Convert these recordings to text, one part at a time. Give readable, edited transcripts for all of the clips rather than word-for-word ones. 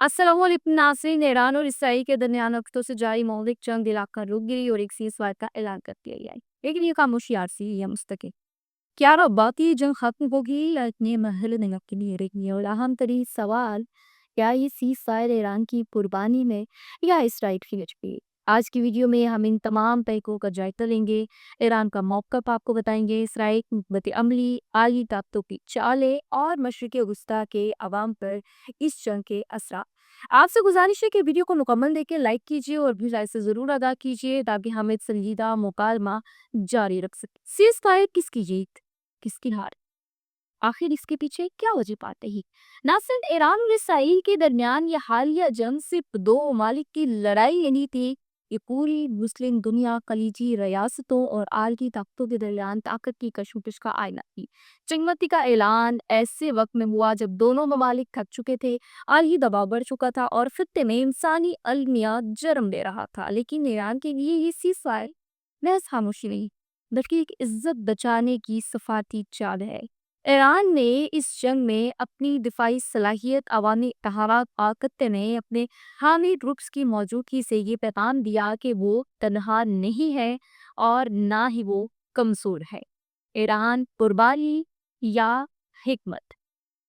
अस्सलाम वालेकुम नाज़रीन। ईरान और इसराइल के दरमियान हफ्तों से जारी मौलिक जंग इलाका रुक गई और एक सीज़फायर का ऐलान कर दिया गया है, लेकिन ये खामोशी आरसी या मुस्तकिल क्या रब्बाती जंग खत्म होगी या इतने महल नहीं रहेगी। और अहम तरीन सवाल, क्या ये सीज़फायर ईरान की कुर्बानी में या इसराइल की मजबूरी। आज की वीडियो में हम इन तमाम तहकों का जायजा लेंगे। ईरान का मौक़िफ़ आपको बताएंगे, इसराइल की हिकमत अमली, आली ताकतों की चालें और मशरिक़ वस्ता के अवाम पर इस जंग के असरा। आपसे गुजारिश है कि वीडियो को मुकम्मल देखें, लाइक कीजिए और भी लाइक से ज़रूर अदा कीजिए ताकि हम एक संजीदा मुकालमा जारी रख सकें। सीज़फायर किसकी जीत, किसकी हार, आखिर इसके पीछे क्या वजूहात है। ना सिर्फ ईरान और इसराइल के दरमियान ये हालिया जंग सिर्फ दो ममालिक की लड़ाई नहीं थी, ये पूरी मुस्लिम दुनिया, खलीजी रियासतों और आलमी ताकतों के दरमियान ताकत की कशमकश का आईना थी। चिंगमती का ऐलान ऐसे वक्त में हुआ जब दोनों ममालिक थक चुके थे, आलमी दबाव बढ़ चुका था और खित्ते में इंसानी अलमिया जन्म ले रहा था। लेकिन ईरान के लिए ये सीज़फायर महज खामोशी नहीं, बल्कि एक इज्जत बचाने की सफारती चाल है। ईरान ने इस जंग में अपनी दिफाई सलाहियत, अवामी तहारात और खत्ते में अपने हामी ट्रुप्स की मौजूदगी से ये पैगाम दिया कि वो तनहा नहीं है और ना ही वो कमजोर है। ईरान कुर्बानी या हिकमत।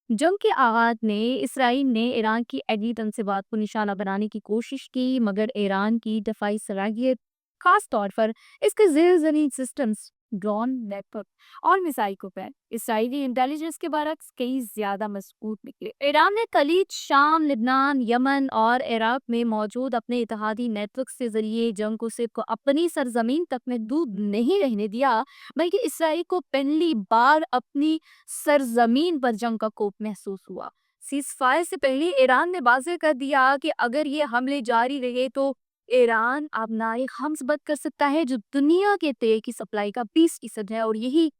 जंग के आगाज में इसराइल ने ईरान की एडली तनसीबात को निशाना बनाने की कोशिश की, मगर ईरान की दफाई सलाहियत, खास तौर पर इसके ज़ेर ज़मीन सिस्टम्स, ड्रोन नेटवर्क और मिसाइल को पैर इसराइली इंटेलिजेंस के बरक्स कई ज्यादा मजबूत निकले। ईरान ने खलीज, शाम, लिबनान, यमन और इराक में मौजूद अपने इत्तेहादी नेटवर्क से जरिए जंग को सिर्फ अपनी सरजमीन तक महदूद नहीं रहने दिया, बल्कि इसराइल को पहली बार अपनी सरजमीन पर जंग का कोप महसूस हुआ। सीज़फायर से पहले ईरान ने वाज़ेह कर दिया कि अगर ये हमले जारी रहे तो ईरान अपनाए खम्स बंद कर सकता है, जो दुनिया के तेल की सप्लाई का 20% है। और यही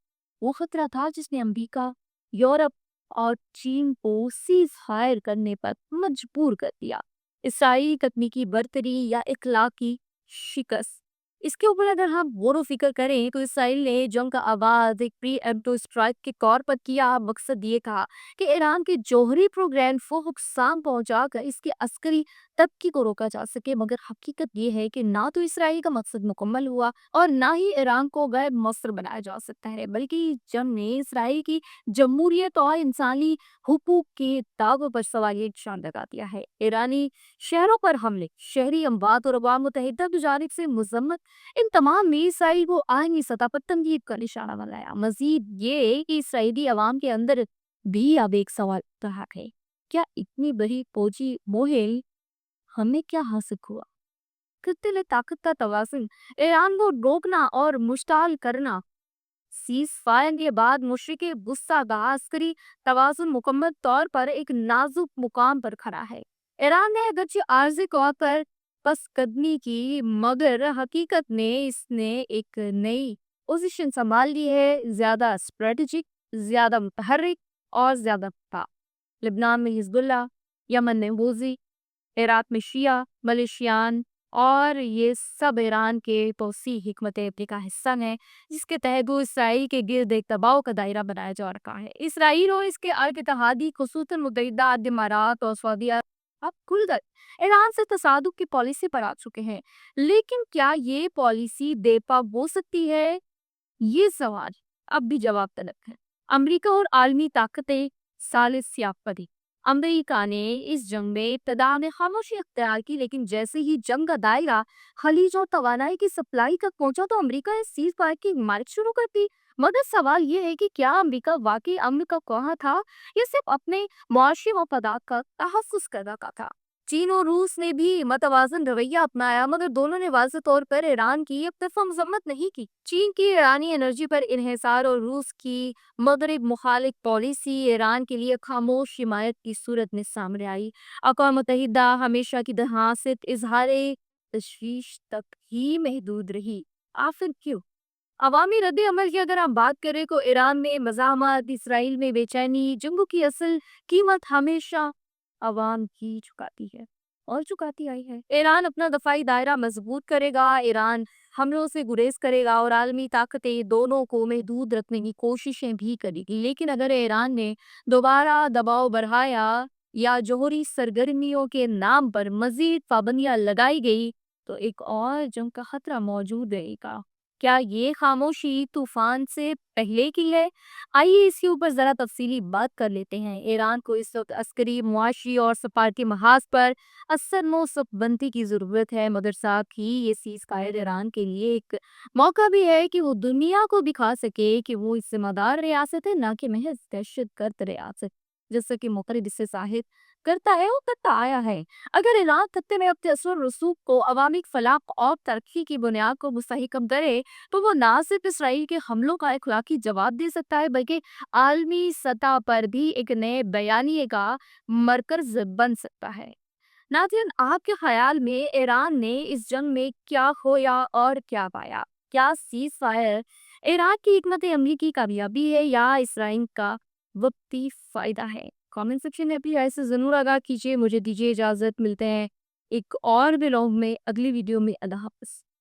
वो खतरा था जिसने अमेरिका, यूरोप और चीन को सीज फायर करने पर मजबूर कर दिया। इसराइली तकनीकी बर्तरी या इखलाकी शिकस्त, इसके ऊपर अगर हम गौर व फिक्र करें तो इसराइल ने जंग का आगाज एक प्री एम्प्टो स्ट्राइक के तौर पर किया। मकसद ये था कि ईरान के जौहरी प्रोग्राम को नुकसान पहुंचाकर इसके अस्करी तबकी को रोका जा सके। मगर हकीकत ये है कि ना तो इसराइल का मकसद मुकम्मल हुआ और ना ही ईरान को गैर मौसर बनाया जा सकता है, बल्कि जंग ने इसराइल की जमहूरियत और इंसानी हुकूक के दावों पर सवालिया निशान लगा दिया है। ईरानी शहरों पर हमले, शहरी अमवात और अवाम मुत्तहिदा की जानिब से मजम्मत, इन तमाम में इसराइल को आईनी सतह पर तनकीद का निशाना बनाया। मजीद ये कि इसराइली अवाम के अंदर भी अब एक सवाल उठा है, क्या इतनी बड़ी फौजी मुहिम हमें क्या हासिल हुआ। खत्ते ताकत का तवाज़ुन, ईरान को रोकना और मुश्ताल करना। सीज फायर के बाद मुशरिक गुस्सा का अस्करी तवाज़ुन मुकम्मल तौर पर एक नाजुक मुकाम पर खड़ा है। ईरान ने अगरचे आर्जी तौर पर बस कदमी की, मगर हकीकत में इसने एक नई पोजीशन संभाल ली है, ज्यादा स्ट्रेटेजिक, ज्यादा मुतहर्रिक और ज्यादा फा। लिबनान में हिजबुल्लाह, यमन में हूजी, इराक में शिया मलेशियान और ये सब ईरान के तोसी हिकमत अमली का हिस्सा हैं, जिसके तहत वो इसराइल के गिर्द एक दबाव का दायरा बनाया जा रखा है। इसराइल और इसके अरब इत्तेहादी, खुसूसन मुत्तहिदा अरब इमारात और सऊदी अरब अब खुलकर ईरान से तसादुक की पॉलिसी पर आ चुके हैं। लेकिन क्या ये पॉलिसी देपा हो सकती है, ये सवाल अब भी जवाब तलब है। अमेरिका और आलमी ताकतें सालिस सियापदी। अमेरिका ने इस जंग में इब्तदा में खामोशी अख्तियार की, लेकिन जैसे ही जंग का दायरा खलीज और तवानाई की सप्लाई तक पहुंचा तो अमेरिका ने सीज फायर की मार्च शुरू कर दी। मगर सवाल ये है कि क्या अमेरिका वाकई अमन का ख्वाह था या सिर्फ अपने मुआशी मफादात का तहफ़्फ़ुज़ कर रखा था। चीन और रूस ने भी मतवाज़न रवैया अपनाया, मगर दोनों ने वाज़ेह तौर पर ईरान की एक तरफा मजम्मत नहीं की। चीन की ईरानी एनर्जी पर इन्हिसार और रूस की मगरिब मुखालिफ पॉलिसी ईरान के लिए खामोश हिमायत की सूरत में सामने आई। अक़वाम मुत्तहिदा हमेशा की तरह सिर्फ इजहार तशवीश तक ही महदूद रही। आखिर क्यों? अवामी रद्द अमल की अगर हम बात करें तो ईरान में मज़ाहमत, इसराइल में बेचैनी, जंगों की असल कीमत हमेशा अवाम ही चुकाती है और चुकाती आई है। ईरान अपना दफाई दायरा मजबूत करेगा, ईरान हमलों से गुरेज करेगा और आलमी ताकतें दोनों को महदूद रखने की कोशिशें भी करेगी। लेकिन अगर ईरान ने दोबारा दबाव बढ़ाया یا جوہری سرگرمیوں کے نام پر مزید پابندیاں لگائی گئی تو ایک اور جنگ کا خطرہ موجود رہے گا۔ کیا یہ خاموشی طوفان سے پہلے کی ہے؟ آئیے اس کے اوپر ذرا تفصیلی بات کر لیتے ہیں۔ ایران کو اس وقت عسکری، معاشی اور سفارتی محاذ پر اثر نوصف بندی کی ضرورت ہے، مگر ساتھ ہی یہ سیز فائر ایران کے لیے ایک موقع بھی ہے کہ وہ دنیا کو دکھا سکے کہ وہ اس ذمہ دار ریاست ہے، نہ کہ محض دہشت گرد ریاست، جیسا کہ مقرر اس سے ظاہر کرتا ہے اور کرتا آیا ہے۔ اگر ایران خطے میں اپنے اثر و رسوخ کو عوامی فلاح اور ترقی کی بنیاد کو مستحکم کرے تو وہ نہ صرف اسرائیل کے حملوں کا اخلاقی جواب دے سکتا ہے، بلکہ عالمی سطح پر بھی ایک نئے بیانیے کا مرکز بن سکتا ہے۔ ناظرین، آپ کے خیال میں ایران نے اس جنگ میں کیا کھویا اور کیا پایا؟ کیا سیز فائر ایران کی حکمت عملی کی کامیابی ہے یا اسرائیل کا وقتی فائدہ ہے؟ کامنٹ سیکشن میں بھی ایسے ضرور آگاہ کیجیے۔ مجھے دیجیے اجازت، ملتے ہیں ایک اور ویلاگ میں اگلی ویڈیو میں۔ اللہ حافظ۔